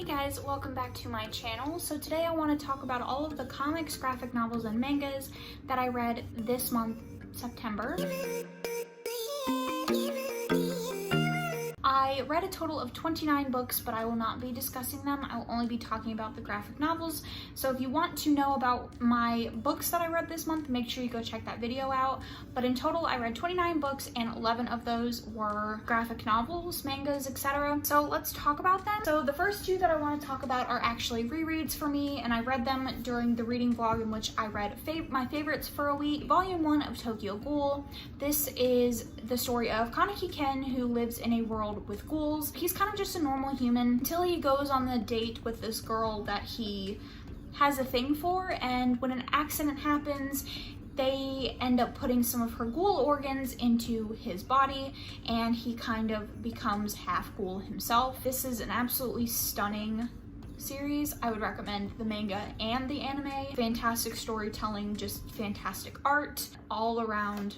Hey guys, welcome back to my channel. So today I want to talk about all of the comics, graphic novels, and mangas that I read this month, September. I read a total of 29 books, but I will not be discussing them. I will only be talking about the graphic novels. So if you want to know about my books that I read this month, make sure you go check that video out. But in total, I read 29 books and 11 of those were graphic novels, mangas, etc. So let's talk about them. So the first two that I want to talk about are actually rereads for me, and I read them during the reading vlog in which I read my favorites for a week. Volume 1 of Tokyo Ghoul. This is the story of Kaneki Ken, who lives in a world with ghouls. He's kind of just a normal human until he goes on the date with this girl that he has a thing for, and when an accident happens, they end up putting some of her ghoul organs into his body, and he kind of becomes half ghoul himself. This is an absolutely stunning series. I would recommend the manga and the anime. Fantastic storytelling, just fantastic art, all around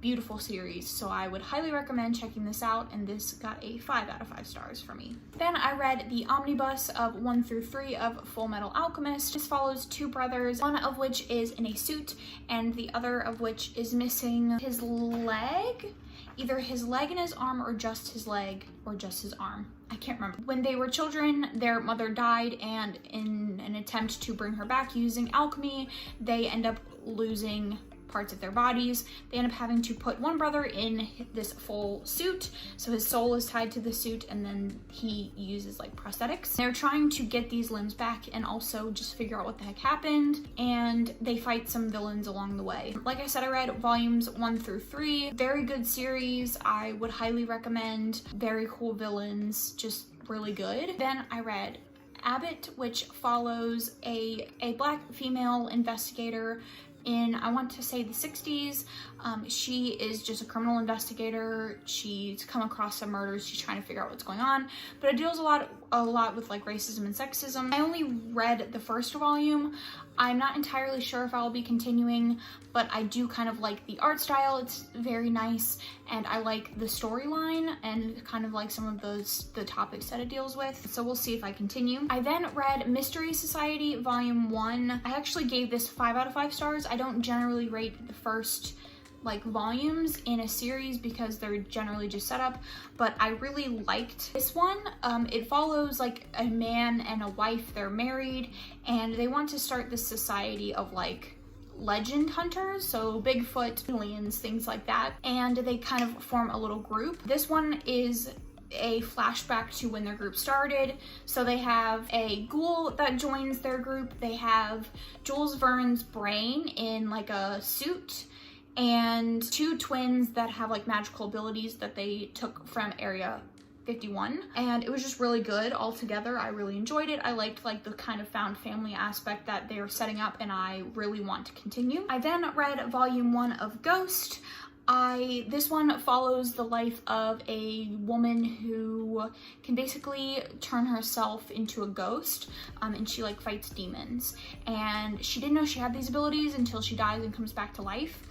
beautiful series, so I would highly recommend checking this out, and this got a 5 out of 5 stars for me. Then I read the omnibus of 1 through 3 of Full Metal Alchemist. This follows two brothers, one of which is in a suit and the other of which is missing his leg. Either his leg and his arm, or just his leg or just his arm. I can't remember. When they were children, their mother died, and in an attempt to bring her back using alchemy, they end up losing parts of their bodies. They end up having to put one brother in this full suit, so his soul is tied to the suit, and then he uses like prosthetics. They're trying to get these limbs back and also just figure out what the heck happened, and they fight some villains along the way. Like I said, I read volumes 1 through 3. Very good series. I would highly recommend. Very cool villains, just really good. Then I read Abbott, which follows a black female investigator in, I want to say, the 60s. She is just a criminal investigator. She's come across some murders. She's trying to figure out what's going on, but it deals a lot with like racism and sexism. I only read the first volume. I'm not entirely sure if I'll be continuing, but I do kind of like the art style. It's very nice, and I like the storyline and kind of like some of the topics that it deals with. So we'll see if I continue. I then read Mystery Society Volume 1. I actually gave this 5 out of 5 stars. I don't generally rate the first like volumes in a series because they're generally just set up, but I really liked this one. It follows like a man and a wife. They're married and they want to start this society of like legend hunters, so Bigfoot, aliens, things like that, and they kind of form a little group. This one is a flashback to when their group started. So they have a ghoul that joins their group. They have Jules Verne's brain in like a suit, and two twins that have like magical abilities that they took from Area 51, and it was just really good altogether. I really enjoyed it. I liked like the kind of found family aspect that they're setting up, and I really want to continue. I then read Volume 1 of Ghost. This one follows the life of a woman who can basically turn herself into a ghost, and she like fights demons, and she didn't know she had these abilities until she dies and comes back to life.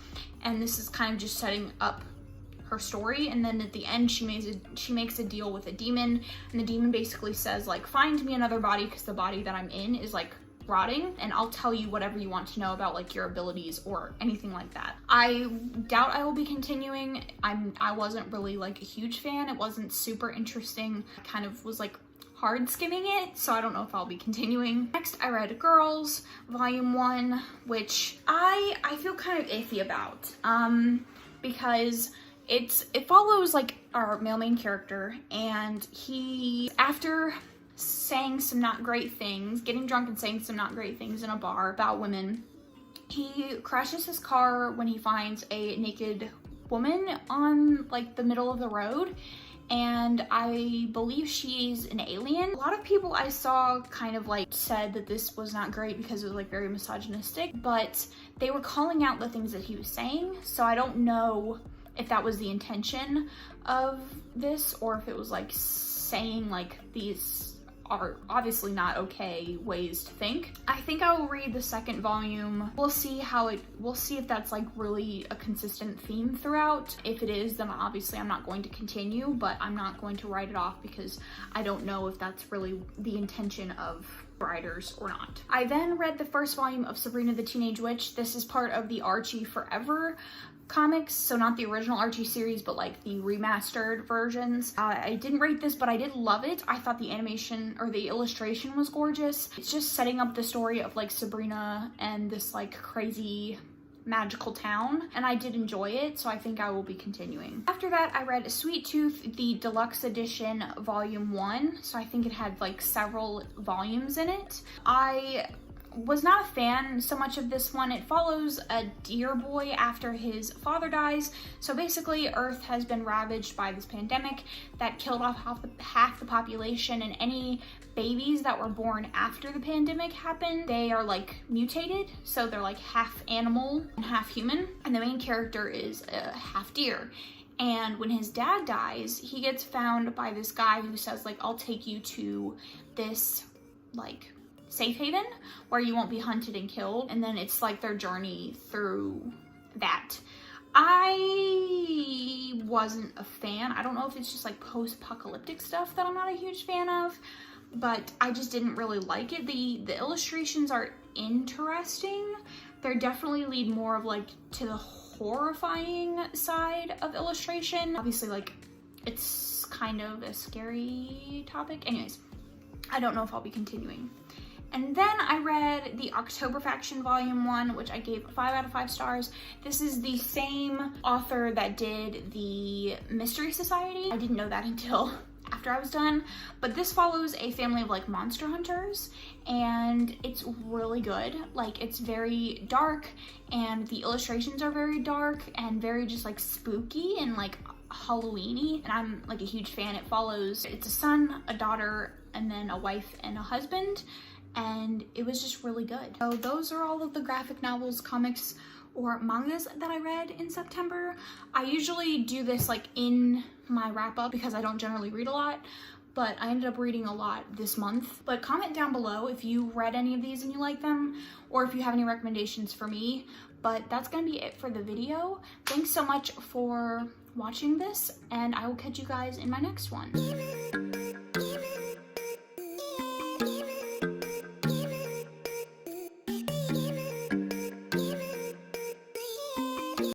And this is kind of just setting up her story, and then at the end she makes a deal with a demon, and the demon basically says like, find me another body because the body that I'm in is like rotting, and I'll tell you whatever you want to know about like your abilities or anything like that. I doubt I will be continuing. I wasn't really like a huge fan. It wasn't super interesting. I kind of was like hard skimming it, so I don't know if I'll be continuing. Next, I read Girls Volume 1, which I feel kind of iffy about, because it follows like our male main character, and he, after saying some not great things, getting drunk and saying some not great things in a bar about women, he crashes his car when he finds a naked woman on like the middle of the road, and I believe she's an alien. A lot of people I saw kind of like said that this was not great because it was like very misogynistic, but they were calling out the things that he was saying, so I don't know if that was the intention of this, or if it was like saying like these are obviously not okay ways to think. I think I will read the second volume. We'll see if that's like really a consistent theme throughout. If it is, then obviously I'm not going to continue, but I'm not going to write it off because I don't know if that's really the intention of writers or not. I then read the first volume of Sabrina the Teenage Witch. This is part of the Archie Forever comics, so not the original Archie series, but like the remastered versions. I didn't rate this, but I did love it. I thought the animation or the illustration was gorgeous. It's just setting up the story of like Sabrina and this like crazy magical town, and I did enjoy it, so I think I will be continuing. After that, I read Sweet Tooth, the deluxe edition, volume 1, so I think it had like several volumes in it. I was not a fan so much of this one. It follows a deer boy after his father dies. So basically, Earth has been ravaged by this pandemic that killed off half the population, and any babies that were born after the pandemic happened, they are like mutated, so they're like half animal and half human, and the main character is half deer. And when his dad dies, he gets found by this guy who says like, I'll take you to this like safe haven where you won't be hunted and killed, and then it's like their journey through that. I wasn't a fan. I don't know if it's just like post-apocalyptic stuff that I'm not a huge fan of, but I just didn't really like it. The illustrations are interesting. They definitely lead more of like to the horrifying side of illustration. Obviously, like, it's kind of a scary topic. Anyways, I don't know if I'll be continuing. And then I read the October Faction Volume 1, which I gave 5 out of 5 stars. This is the same author that did the Mystery Society. I didn't know that until after I was done, but this follows a family of like monster hunters, and it's really good. Like, it's very dark, and the illustrations are very dark and very just like spooky and like Halloween-y, and I'm like a huge fan. It's a son, a daughter, and then a wife and a husband, and it was just really good. So those are all of the graphic novels, comics, or mangas that I read in September. I usually do this like in my wrap up because I don't generally read a lot, but I ended up reading a lot this month. But comment down below if you read any of these and you like them, or if you have any recommendations for me. But that's gonna be it for the video. Thanks so much for watching this, and I will catch you guys in my next one.